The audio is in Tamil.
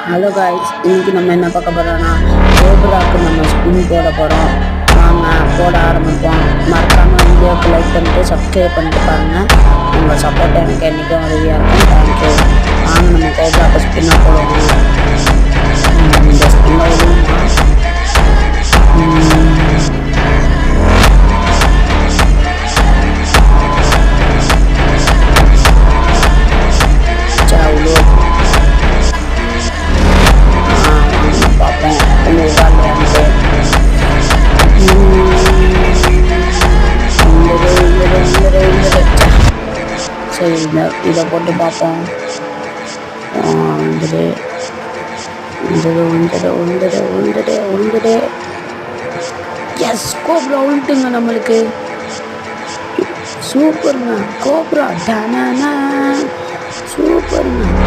ஹலோ காய்ஸ், இன்னைக்கு நம்ம என்ன பார்க்க போறோம்னா கோப்ராக்கு நம்ம ஸ்பின் போட போகிறோம். வாங்க போட ஆரம்பிப்போம். மறக்காம வீடியோக்கு லைக் பண்ணிட்டு சப்ஸ்கிரைப் பண்ணிட்டு பாருங்க. உங்கள் சப்போர்ட் எனக்கு என்றைக்கும் உதவியாக இருக்கும். தேங்க்யூ. வாங்க நம்ம கோப்ராக்கு ஸ்பின்னை போடுவோம். இந்த ஸ்பின்னை விடுவோமா? சரி, இதை போட்டு பார்ப்போம். உண்டுடு. எஸ், கோப்ரா உண்டுங்க நம்மளுக்கு. சூப்பருங்க கோப்ரா, சூப்பருங்க.